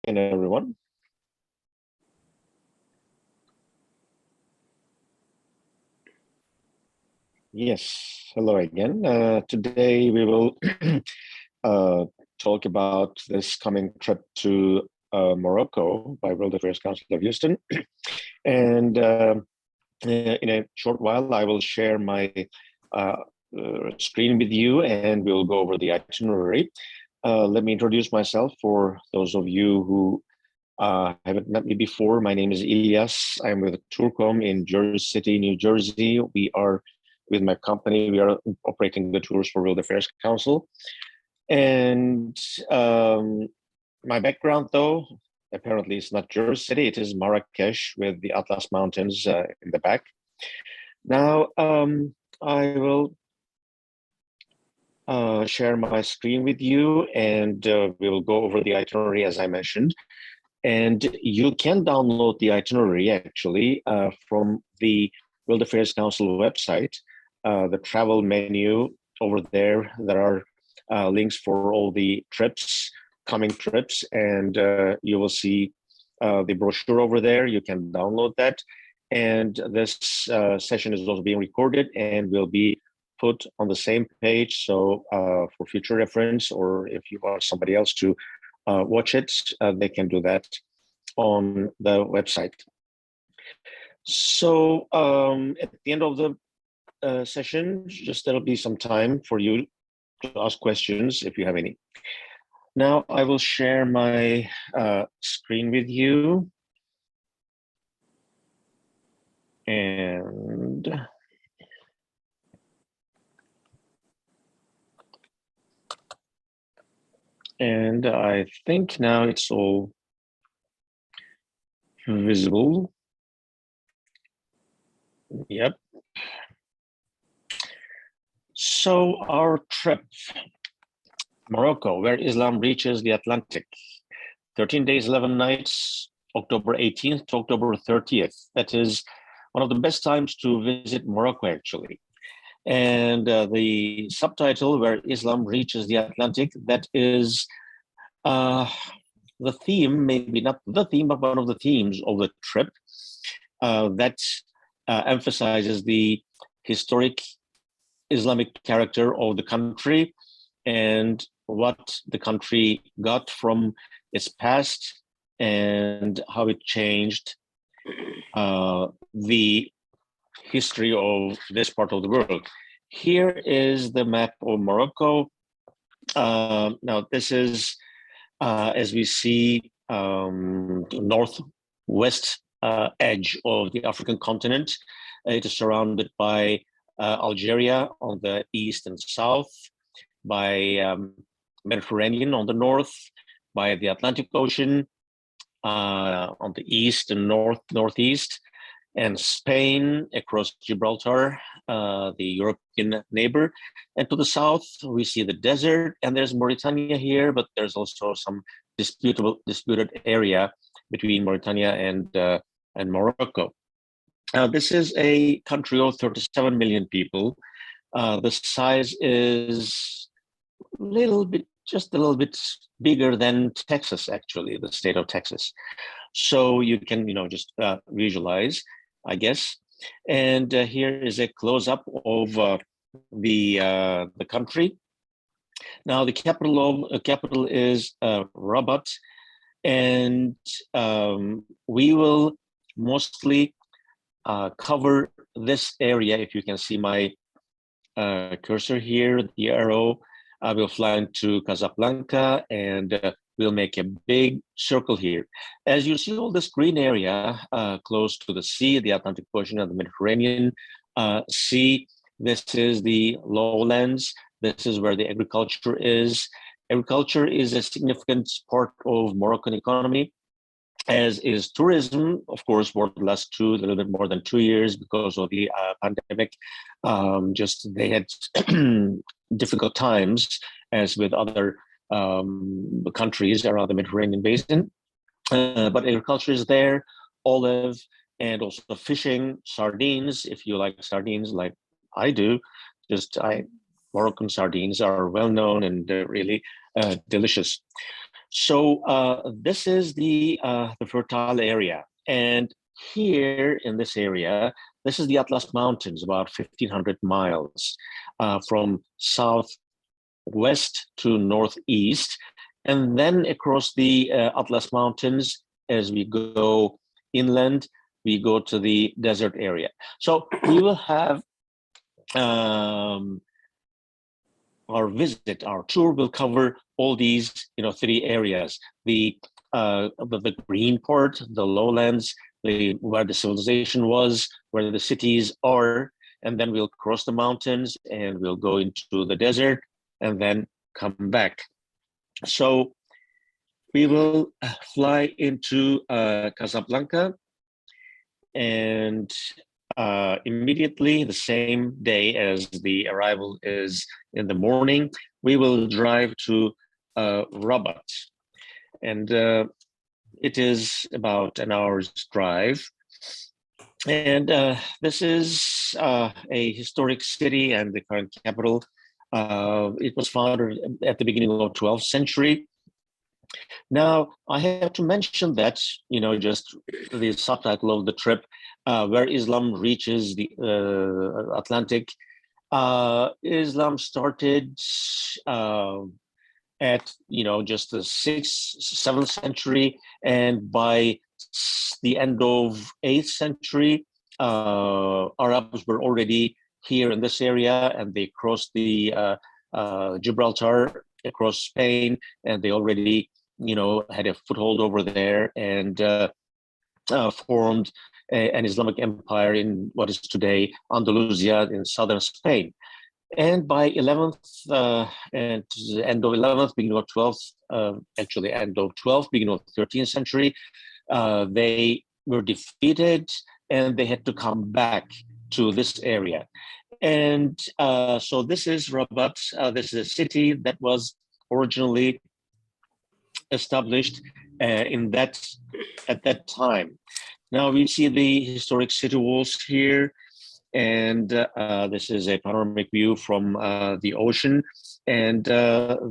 And everyone. Yes, hello again. Today we will talk about this coming trip to Morocco by World Affairs Council of Houston. And in a short while, I will share my screen with you and we'll go over the itinerary. Let me introduce myself for those of you who haven't met me before. My name is Ilyas. I'm with Tourcom in Jersey City, New Jersey. We are, with my company, we are operating the tours for World Affairs Council. And my background, though, apparently it's not Jersey City, it is Marrakech with the Atlas Mountains in the back. Now, I will share my screen with you and we will go over the itinerary as I mentioned. And you can download the itinerary actually from the World Affairs Council website, the travel menu over there. There are links for all the trips, coming trips, and you will see the brochure over there. You can download that. And this session is also being recorded and will be put on the same page. So for future reference, or if you want somebody else to watch it, they can do that on the website. So at the end of the session, just there'll be some time for you to ask questions if you have any. Now I will share my screen with you. And I think now it's all visible. Yep. So our trip, Morocco, where Islam reaches the Atlantic, 13 days, 11 nights, October 18th to October 30th. That is one of the best times to visit Morocco, actually. And the subtitle, where Islam reaches the Atlantic, that is the theme, maybe not the theme, but one of the themes of the trip that emphasizes the historic Islamic character of the country and what the country got from its past and how it changed the history of this part of the world. Here is the map of Morocco. Now this is, as we see, northwest edge of the African continent. It is surrounded by Algeria on the east and south, by Mediterranean on the north, by the Atlantic Ocean on the east and northeast, and Spain across Gibraltar, the European neighbor. And to the south, we see the desert, and there's Mauritania here, but there's also some disputed area between Mauritania and Morocco. This is a country of 37 million people. The size is just a little bit bigger than Texas, actually, the state of Texas. So you can, just visualize, I guess. And here is a close-up of the country. Now, the capital is Rabat, and we will mostly cover this area. If you can see my cursor here, the arrow, I will fly into Casablanca and we'll make a big circle here. As you see all this green area close to the sea, the Atlantic Ocean and the Mediterranean Sea, this is the lowlands. This is where the agriculture is. Agriculture is a significant part of Moroccan economy, as is tourism, of course, for the last a little bit more than 2 years because of the pandemic. They had difficult times, as with other countries around the Mediterranean basin. But agriculture is there, olive, and also fishing, sardines, if you like sardines like I do. Moroccan sardines are well known and really delicious. So this is the fertile area. And here in this area, this is the Atlas Mountains, about 1,500 miles from southwest to northeast. And then across the Atlas Mountains, as we go inland, we go to the desert area. So we will have our visit, our tour will cover all these, three areas: the green part, the lowlands, where the civilization was, where the cities are, and then we'll cross the mountains and we'll go into the desert and then come back. So we will fly into Casablanca, and immediately the same day as the arrival is in the morning, we will drive to Rabat. And it is about an hour's drive. And this is a historic city and the current capital. It was founded at the beginning of the 12th century. Now, I have to mention that, just the subtitle of the trip, where Islam reaches the Atlantic. Islam started at, just the 6th, 7th century, and by the end of 8th century, Arabs were already here in this area, and they crossed the Gibraltar across Spain, and they already had a foothold over there and formed an Islamic empire in what is today Andalusia in southern Spain. And by 11th and end of 11th, beginning of 12th, actually end of 12th, beginning of 13th century, they were defeated and they had to come back to this area. And so this is Rabat. This is a city that was originally established at that time. Now we see the historic city walls here, and this is a panoramic view from the ocean, and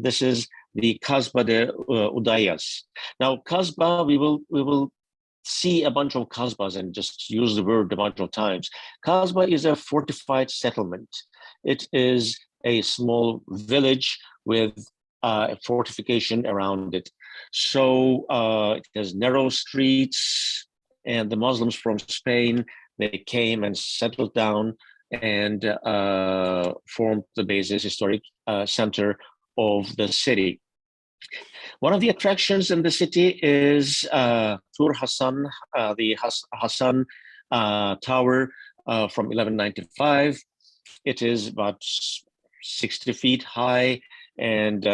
this is the Kasbah de Udayas. Now Kasbah, we will see a bunch of Kasbahs and just use the word a bunch of times. Kasbah is a fortified settlement. It is a small village with a fortification around it. So it has narrow streets, and the Muslims from Spain, they came and settled down and formed the basis historic center of the city. One of the attractions in the city is Tur Hassan, the Hassan Tower from 1195. It is about 60 feet high, and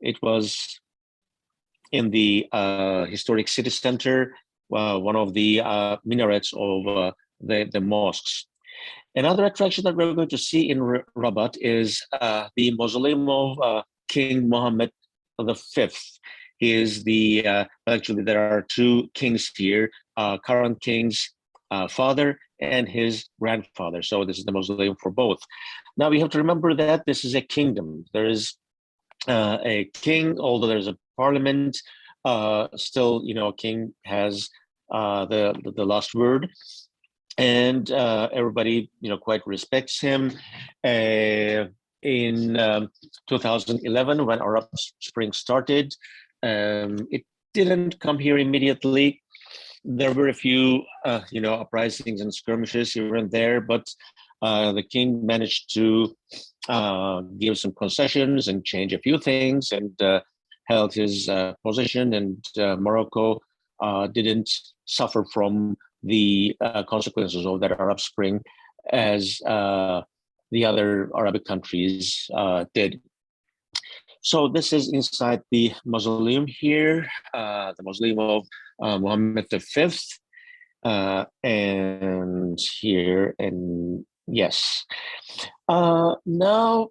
it was in the historic city center, one of the minarets of the mosques. Another attraction that we're going to see in Rabat is the mausoleum of King Mohammed V. He is actually there are two kings here, current king's father and his grandfather. So this is the mausoleum for both. Now we have to remember that this is a kingdom. There is a king, although there's a parliament, still, king has the last word, and everybody, quite respects him. In 2011, when Arab Spring started, it didn't come here immediately. There were a few, uprisings and skirmishes here and there, but the king managed to give some concessions and change a few things, and held his position, and Morocco didn't suffer from the consequences of that Arab Spring as the other Arabic countries did. So this is inside the mausoleum here, the mausoleum of Mohammed V, and here, and yes. Now,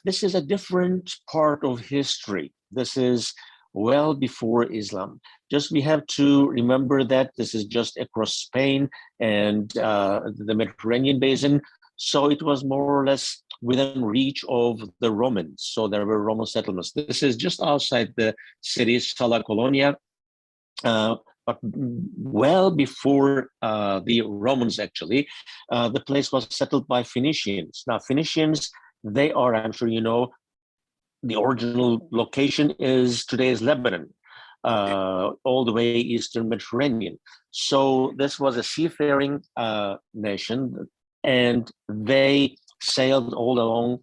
this is a different part of history. This is well before Islam. Just we have to remember that this is just across Spain and the Mediterranean basin. So it was more or less within reach of the Romans. So there were Roman settlements. This is just outside the city, Sala Colonia, but well before the Romans, actually. The place was settled by Phoenicians. Now, Phoenicians, they are, I'm sure you know, the original location is today's Lebanon, all the way Eastern Mediterranean. So this was a seafaring nation, and they sailed all along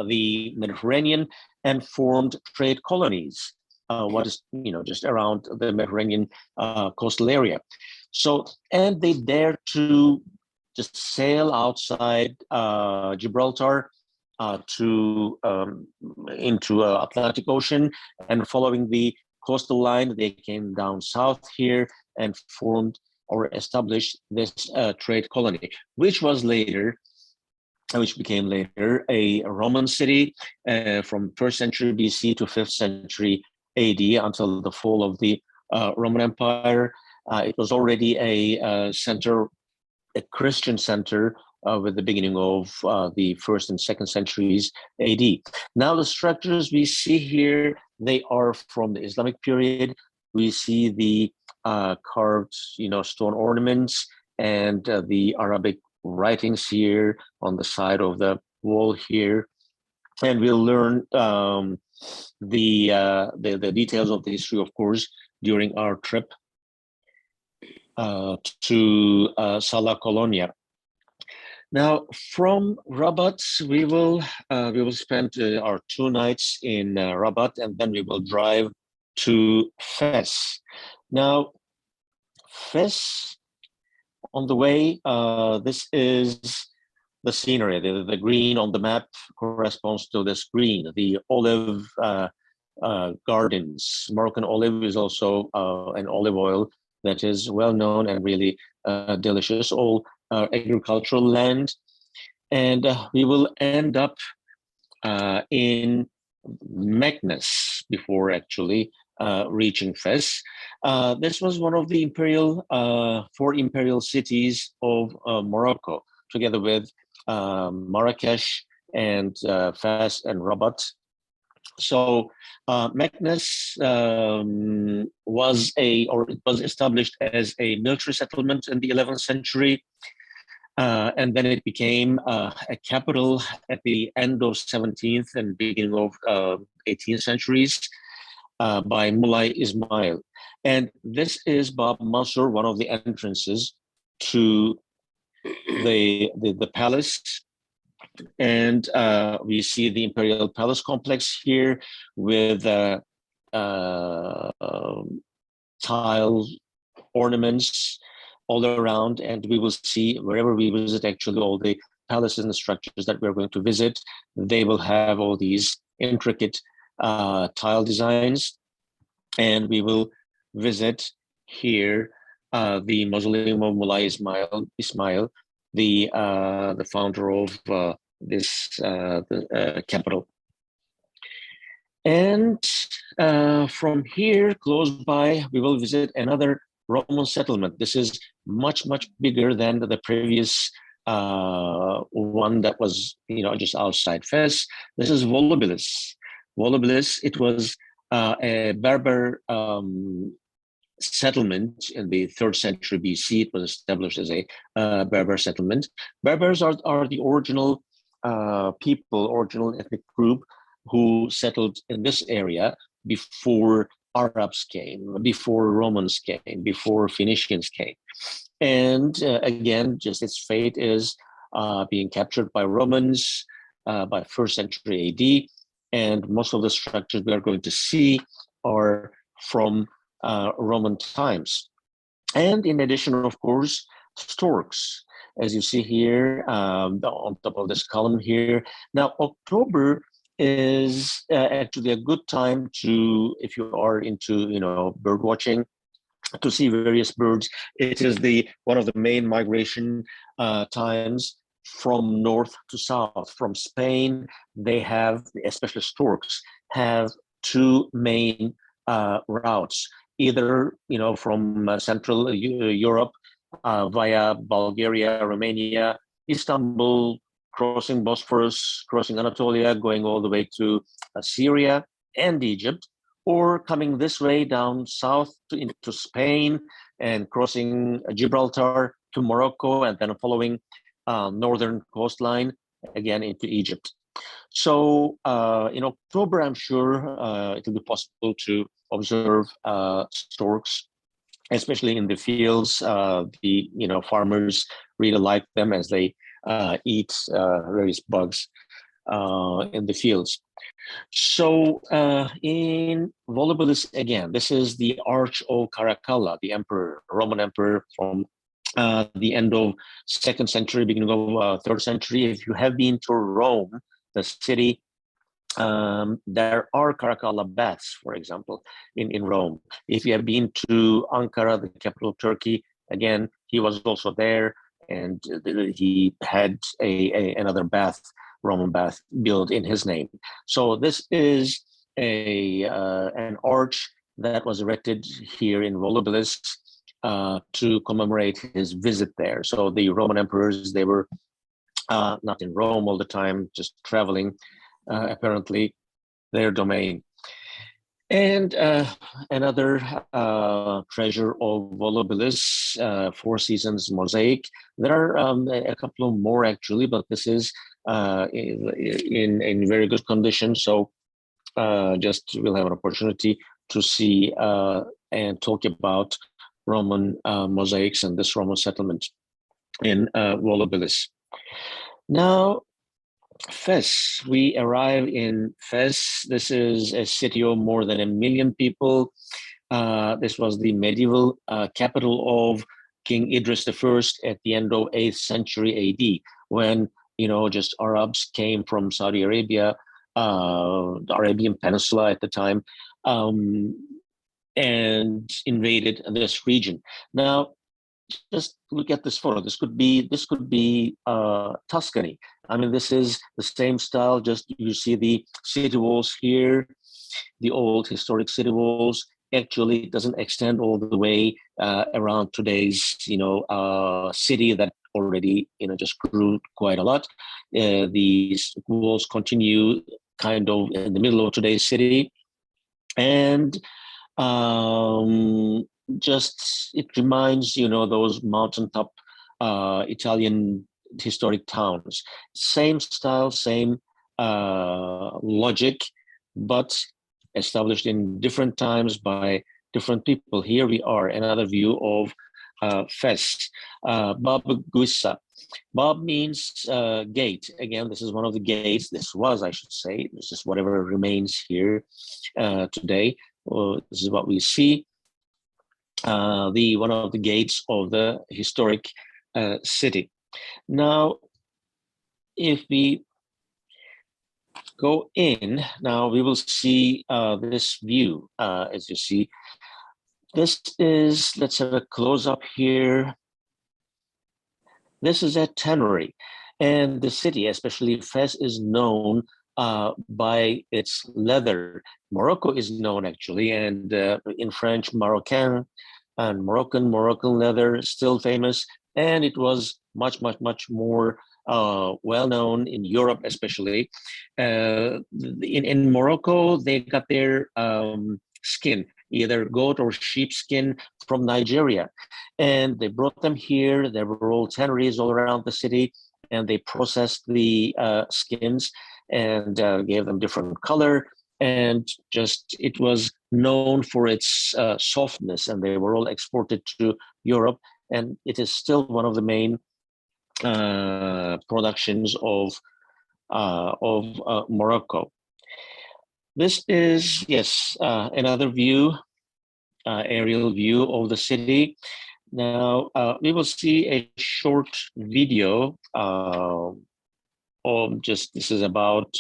the Mediterranean and formed trade colonies. What is, just around the Mediterranean coastal area. So, and they dared to just sail outside Gibraltar into Atlantic Ocean, and following the coastal line, they came down south here and formed or established this trade colony, which became later a Roman city from 1st century BC to 5th century AD until the fall of the Roman Empire. It was already a Christian center with the beginning of the 1st and 2nd centuries AD. Now the structures we see here, they are from the Islamic period. We see the carved, stone ornaments and the Arabic writings here on the side of the wall here, and we'll learn the details of the history, of course, during our trip to Sala Colonia. Now, from Rabat, we will spend our 2 nights in Rabat, and then we will drive to Fes. Now, Fes, on the way, this is the scenery. The green on the map corresponds to this green. The olive gardens. Moroccan olive is also an olive oil that is well known and really delicious. All agricultural land, and we will end up in MEKNES before actually reaching Fes. This was one of the 4 imperial cities of Morocco, together with Marrakech and Fes and Rabat. So MEKNES was established as a military settlement in the 11th century. And then it became a capital at the end of 17th and beginning of 18th centuries by Mullah Ismail. And this is Bab Mansur, one of the entrances to the palace. And we see the imperial palace complex here with tile ornaments all around, and we will see wherever we visit, actually, all the palaces and structures that we're going to visit, they will have all these intricate tile designs. And we will visit here the mausoleum of Mullah Ismail, the founder of this capital. And from here, close by, we will visit another Roman settlement. This is much bigger than the previous one that was, just outside Fes. This is Volubilis. Volubilis, it was a Berber settlement in the 3rd century BC. It was established as a Berber settlement. Berbers are the original original ethnic group who settled in this area before Arabs came, before Romans came, before Phoenicians came. And again, just its fate is being captured by Romans by 1st century AD. And most of the structures we are going to see are from Roman times. And in addition, of course, storks, as you see here on top of this column here. Now, October is actually a good time to, if you are into, bird watching, to see various birds. It is one of the main migration times from north to south. From Spain, they have, especially storks, have 2 main routes, either from Central Europe via Bulgaria, Romania, Istanbul, crossing Bosphorus, crossing Anatolia, going all the way to Syria and Egypt, or coming this way down south into Spain and crossing Gibraltar to Morocco, and then following northern coastline again into Egypt. So in October, I'm sure it will be possible to observe storks, especially in the fields. The farmers really like them as they eat various bugs in the fields. So in Volubilis, again, this is the Arch of Caracalla, the emperor, Roman emperor from the end of 2nd century, beginning of 3rd century. If you have been to Rome, the city, there are Caracalla baths, for example, in Rome. If you have been to Ankara, the capital of Turkey, again, he was also there, and he had another bath, Roman bath, built in his name. So this is an arch that was erected here in Volubilis to commemorate his visit there. So the Roman emperors, they were not in Rome all the time, just traveling, apparently their domain. And another treasure of Volubilis, Four Seasons mosaic. There are a couple of more actually, but this is in very good condition. So just we'll have an opportunity to see and talk about Roman mosaics and this Roman settlement in Volubilis. Now, Fez, we arrive in Fez. This is a city of more than 1 million people. This was the medieval capital of King Idris I at the end of 8th century AD, when just Arabs came from Saudi Arabia, the Arabian Peninsula at the time, and invaded this region. Now, just look at this photo. This could be Tuscany. I mean, this is the same style. Just you see the city walls here, the old historic city walls. Actually, it doesn't extend all the way around today's city that already just grew quite a lot. These walls continue kind of in the middle of today's city, and just it reminds those mountaintop Italian historic towns. Same style, same logic, but established in different times by different people. Here we are, another view of Fez. Bab Guissa. Bab means gate. Again, this is one of the gates. This was, I should say, this is whatever remains here today. This is what we see. One of the gates of the historic city. Now, if we go in, now we will see this view. As you see, this is, let's have a close-up here. This is a tannery, and the city, especially Fez, is known by its leather. Morocco is known actually, and in French, Marrocan, and Moroccan leather, still famous, and it was much more well known in Europe, especially. In Morocco, they got their skin, either goat or sheep skin, from Nigeria, and they brought them here. There were all tanneries all around the city, and they processed the skins and gave them different color. And just it was known for its softness, and they were all exported to Europe. And it is still one of the main productions of Morocco. This is, yes, another view, aerial view of the city. Now we will see a short video this is about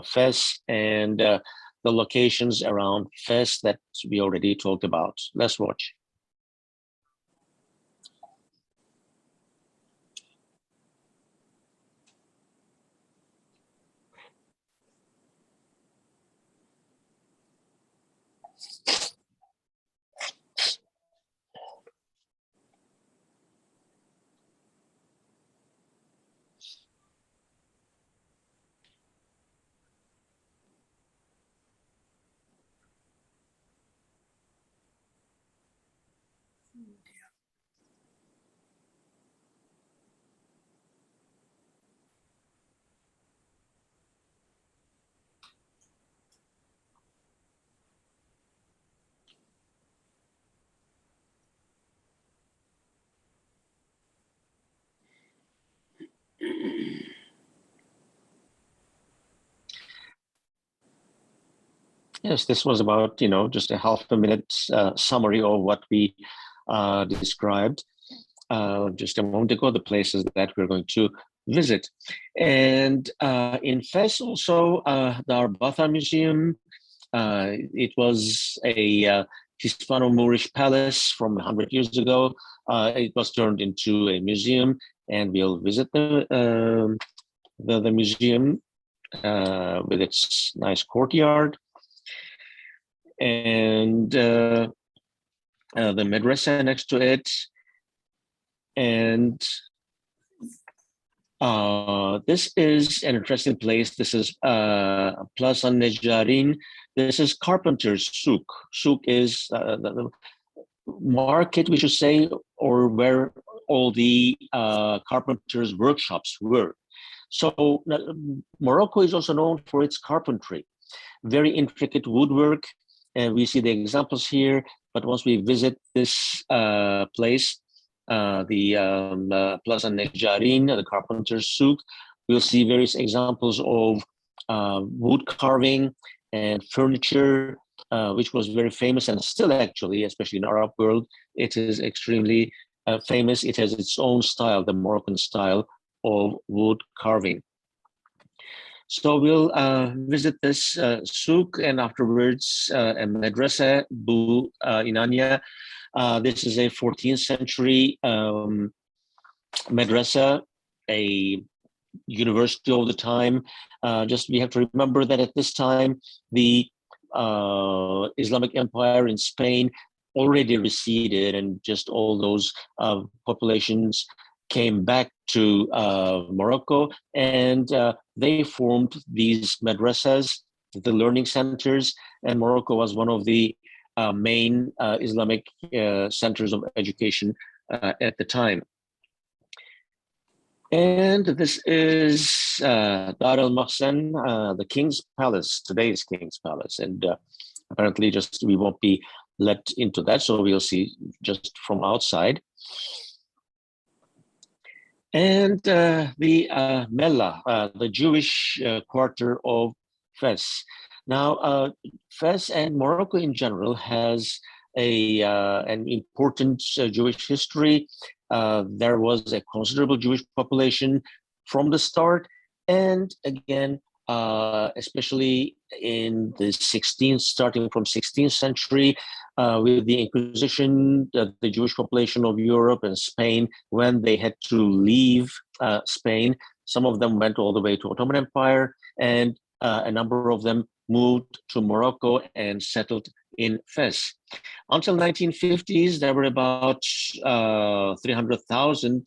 Fez and the locations around Fez that we already talked about. Let's watch. Yes, this was about, just a half a minute summary of what we described just a moment ago, the places that we're going to visit. And in Fes also, the Arbatha Museum, it was a Hispano-Moorish palace from 100 years ago. It was turned into a museum, and we'll visit the museum with its nice courtyard. And the madrasa next to it. And this is an interesting place. This is Plaza Nejarin. This is Carpenter's Souk. Souk is the market, we should say, or where all the carpenters' workshops were. So Morocco is also known for its carpentry, very intricate woodwork. And we see the examples here, but once we visit this place, the Plaza Nejarin, the Carpenter's Souk, we'll see various examples of wood carving and furniture, which was very famous and still actually, especially in the Arab world, it is extremely famous. It has its own style, the Moroccan style of wood carving. So we'll visit this souk, and afterwards a madrasa, Bu Inania. This is a 14th century madrasa, a university of the time. Just we have to remember that at this time, the Islamic Empire in Spain already receded, and just all those populations came back to Morocco, and they formed these madrasas, the learning centers, and Morocco was one of the main Islamic centers of education at the time. And this is Dar al-Mahsen, the King's Palace, today's King's Palace. And apparently just we won't be let into that, so we'll see just from outside. And the Mellah, the Jewish quarter of Fes. Now, Fes and Morocco in general has an important Jewish history. There was a considerable Jewish population from the start, and again, especially in the 16th, starting from 16th century, with the Inquisition, the Jewish population of Europe and Spain, when they had to leave Spain, some of them went all the way to Ottoman Empire, and a number of them moved to Morocco and settled in Fes. Until 1950s, there were about 300,000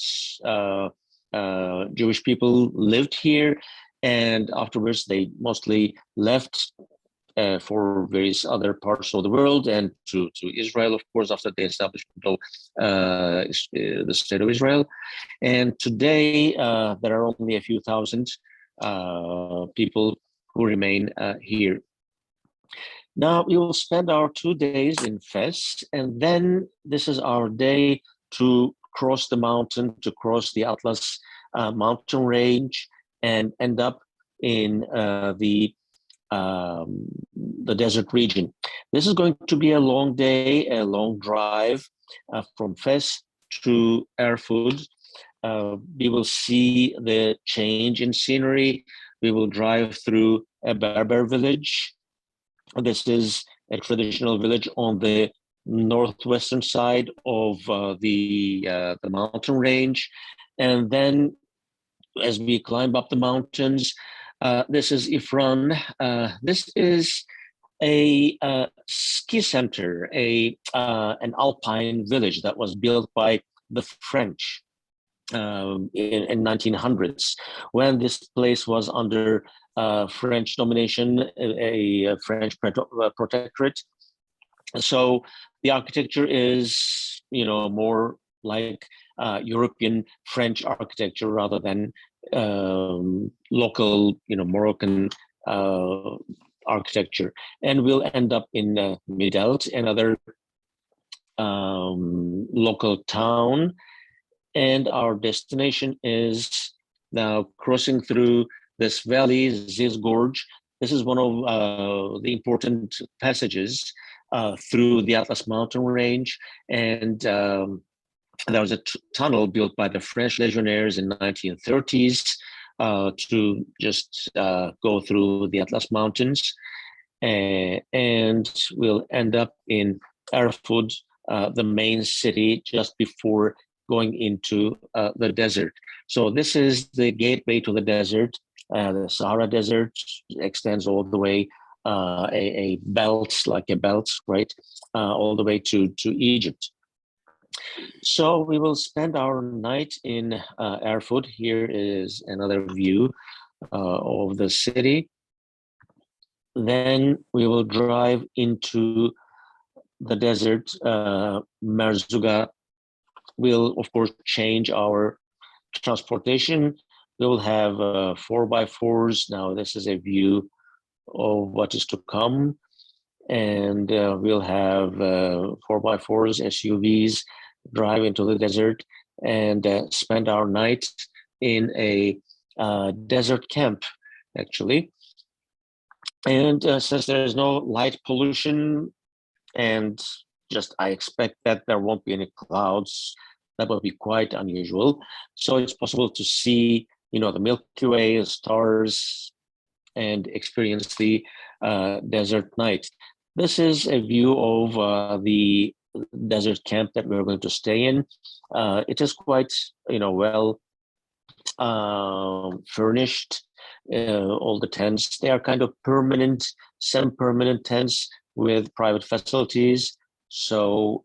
Jewish people lived here, and afterwards they mostly left for various other parts of the world and to Israel, of course, after the establishment of the State of Israel. And today, there are only a few thousand people who remain here. Now, we will spend our 2 days in Fes, and then this is our day to cross the mountain, to cross the Atlas mountain range, and end up in the desert region. This is going to be a long day, a long drive from Fes to ERFOUD. We will see the change in scenery. We will drive through a Berber village. This is a traditional village on the northwestern side of the mountain range. And then as we climb up the mountains, this is Ifran. This is a ski center, an alpine village that was built by the French in 1900s, when this place was under French domination, a French protectorate. So the architecture is, more like European French architecture rather than local, Moroccan architecture. And we'll end up in Midelt, another local town. And our destination is now crossing through this valley, Ziz Gorge, This is one of the important passages through the Atlas Mountain Range, and there was a tunnel built by the French legionnaires in the 1930s to just go through the Atlas Mountains, and we'll end up in ERFOUD, the main city, just before going into the desert. So this is the gateway to the desert. The Sahara Desert extends all the way, a belt, like a belt, right, all the way to Egypt. So we will spend our night in ERFOUD. Here is another view of the city. Then we will drive into the desert. MERZOUGA will, of course, change our transportation. We will have 4x4s. Now, this is a view of what is to come. And we'll have 4x4s, SUVs, drive into the desert and spend our night in a desert camp, actually. And since there is no light pollution, and just I expect that there won't be any clouds, that would be quite unusual. So it's possible to see, the Milky Way, the stars, and experience the desert night. This is a view of the desert camp that we're going to stay in. It is quite, well furnished. All the tents, they are kind of permanent, semi-permanent tents with private facilities. So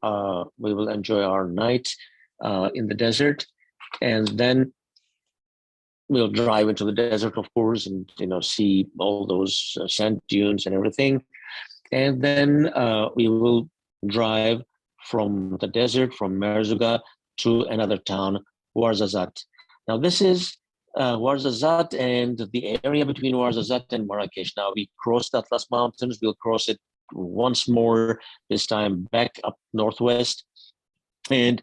we will enjoy our night in the desert, and then we'll drive into the desert, of course, and see all those sand dunes and everything. And then we will drive from the desert, from MERZOUGA, to another town, OUARZAZATE. Now, this is OUARZAZATE and the area between OUARZAZATE and Marrakech. Now, we crossed the Atlas Mountains. We'll cross it once more, this time back up northwest. And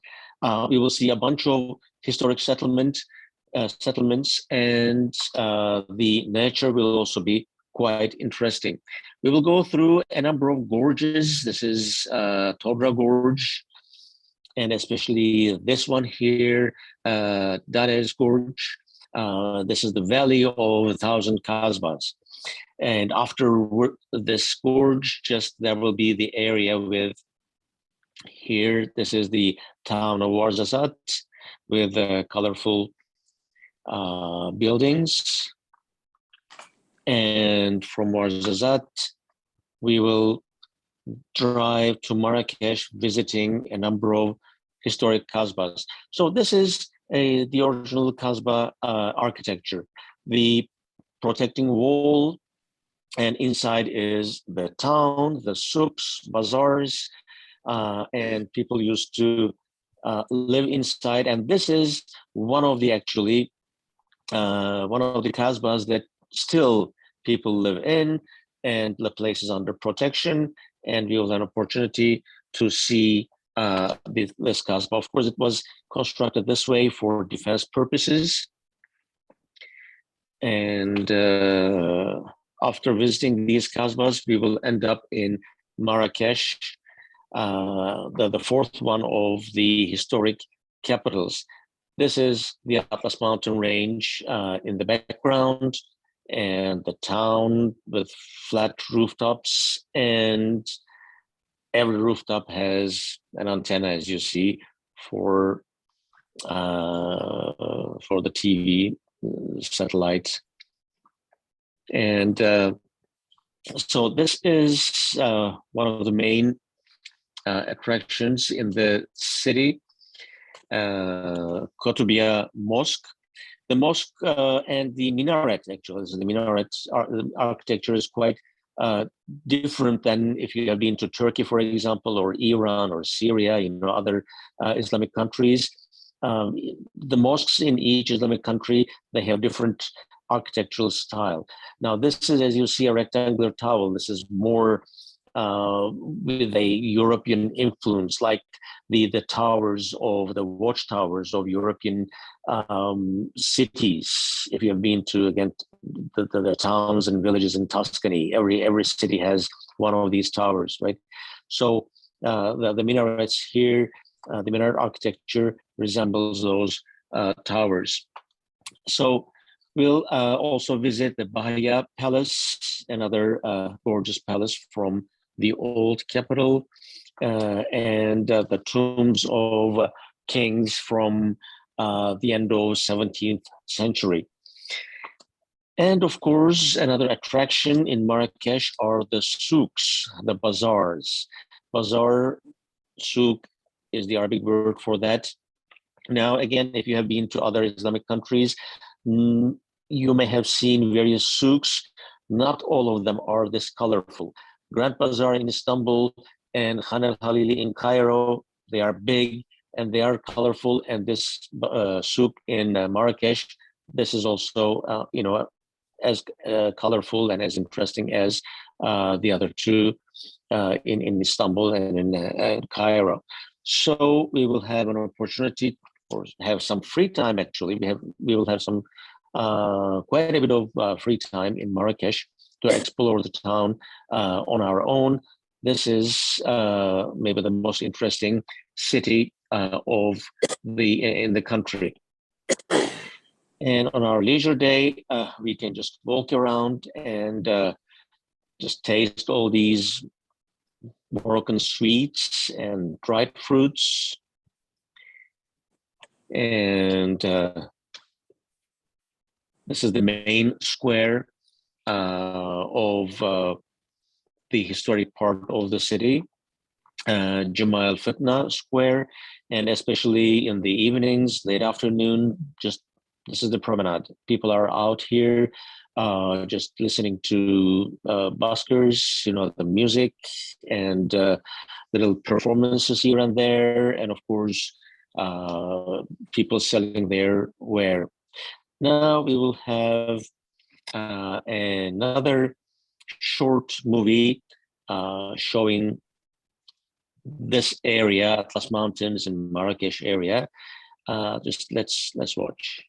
we will see a bunch of historic settlements, and the nature will also be quite interesting. We will go through a number of gorges. This is Tobra Gorge, and especially this one here, Dares Gorge. This is the Valley of 1,000 Kasbahs. And after this gorge, just there will be the area with, here, this is the town of OUARZAZATE with colorful buildings. And from OUARZAZATE, we will drive to Marrakech, visiting a number of historic Kasbahs. So this is the original Kasbah architecture. The protecting wall, and inside is the town, the souks, bazaars, and people used to live inside. And this is one of the Kasbahs that still people live in, and the place is under protection. And we will have an opportunity to see this Kasbah. Of course, it was constructed this way for defense purposes. And after visiting these Kasbahs, we will end up in Marrakech, the fourth one of the historic capitals. This is the Atlas Mountain Range in the background, and the town with flat rooftops, and every rooftop has an antenna, as you see, for the TV satellite. And so this is one of the main attractions in the city, Koutoubia Mosque. The mosque and the minaret, actually, so the minaret architecture is quite different than if you have been to Turkey, for example, or Iran or Syria, other Islamic countries. The mosques in each Islamic country, they have different architectural style. Now, this is, as you see, a rectangular tower. This is more with a European influence, like the towers of the watchtowers of European cities. If you have been to, again, the towns and villages in Tuscany. Every city has one of these towers, right? So the minarets here, the minaret architecture resembles those towers. So we'll also visit the Bahia Palace, another gorgeous palace from the old capital, and the tombs of kings from the end of 17th century. And of course, another attraction in Marrakech are the souks, the bazaars. Bazaar, souk is the Arabic word for that. Now, again, if you have been to other Islamic countries, you may have seen various souks. Not all of them are this colorful. Grand Bazaar in Istanbul and Khan el-Halili in Cairo, they are big and they are colorful. And this souk in Marrakech, this is also, as colorful and as interesting as the other two in Istanbul and in Cairo. So we will have an opportunity or have some free time. Actually, we will have some quite a bit of free time in Marrakech to explore the town on our own. This is maybe the most interesting city in the country. And on our leisure day, we can just walk around and just taste all these Moroccan sweets and dried fruits. And this is the main square of the historic part of the city, Jamal Fitna Square, and especially in the evenings, late afternoon, this is the promenade. People are out here just listening to buskers, the music and little performances here and there, and of course, people selling their ware. Now we will have another short movie showing this area, Atlas Mountains and Marrakech area. Just let's watch.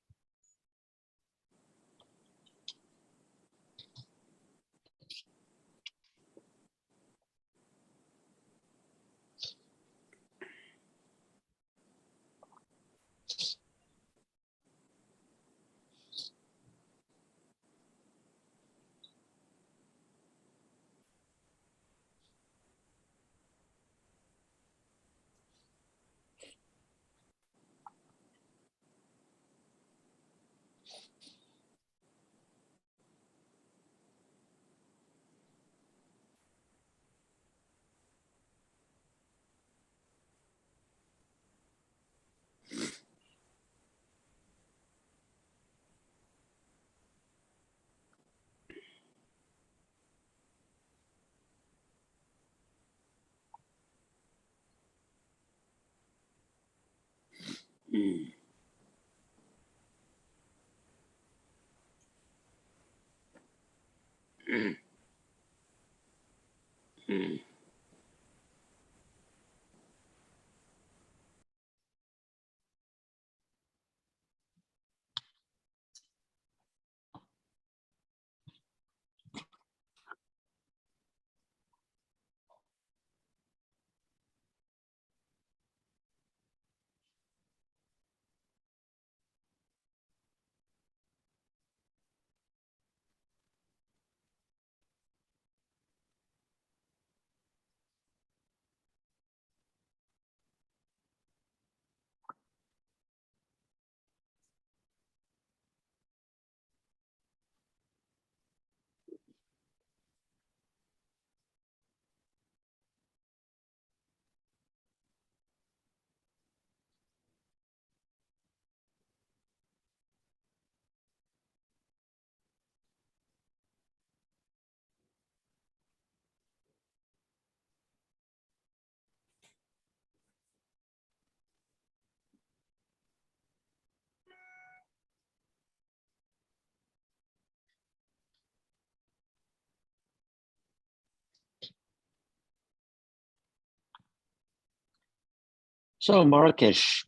So Marrakech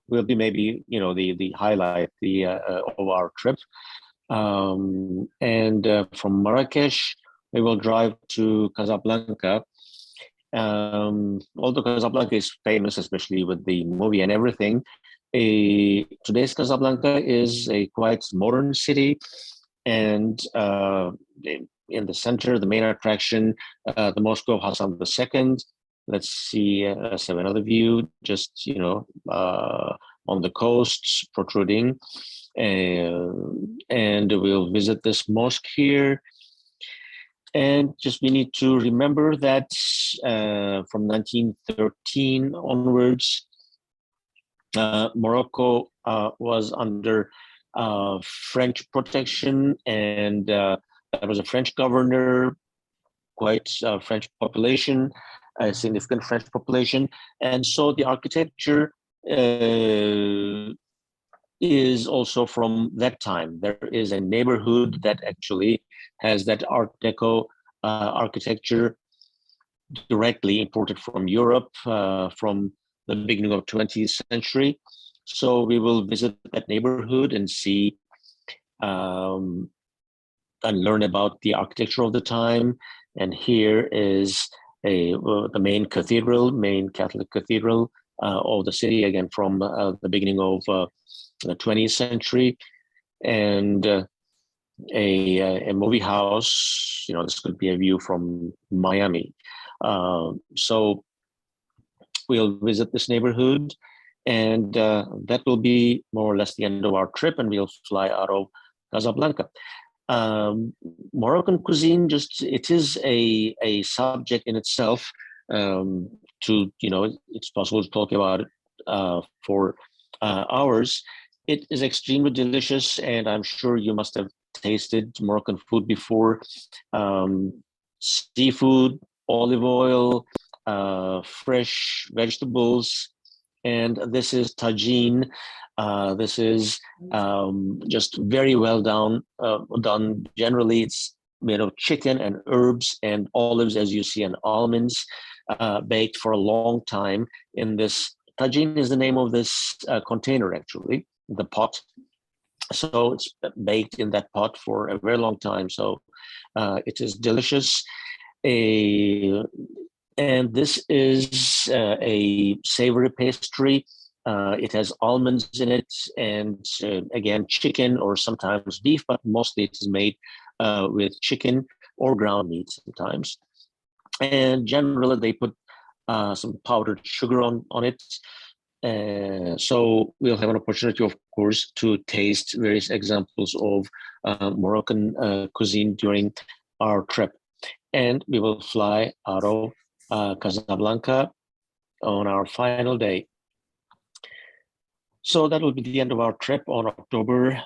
will be maybe the highlight of our trip. And from Marrakech, we will drive to Casablanca. Although Casablanca is famous, especially with the movie and everything, today's Casablanca is a quite modern city, and in the center, the main attraction, the Mosque of Hassan II. Let's see, let's have another view, just, on the coast protruding. And we'll visit this mosque here. And just we need to remember that from 1913 onwards, Morocco was under French protection, and there was a French governor, quite a French population, a significant French population. And so the architecture is also from that time. There is a neighborhood that actually has that Art Deco architecture directly imported from Europe from the beginning of 20th century. So we will visit that neighborhood and see and learn about the architecture of the time. And here is the main cathedral, main Catholic cathedral of the city, again from the beginning of the 20th century, and a movie house. This could be a view from Miami. So we'll visit this neighborhood, and that will be more or less the end of our trip, and we'll fly out of Casablanca. Moroccan cuisine, it is a subject in itself. It's possible to talk about it for hours. It is extremely delicious, and I'm sure you must have tasted Moroccan food before. Seafood, olive oil, fresh vegetables, and this is tagine. This is just very well done. Generally, it's made of chicken and herbs and olives, as you see, and almonds, baked for a long time in this. Tagine is the name of this container, actually, the pot. So it's baked in that pot for a very long time. So it is delicious. And this is a savory pastry. It has almonds in it, and again, chicken or sometimes beef, but mostly it is made with chicken or ground meat sometimes. And generally, they put some powdered sugar on it. So we'll have an opportunity, of course, to taste various examples of Moroccan cuisine during our trip. And we will fly out of Casablanca on our final day. So that will be the end of our trip on October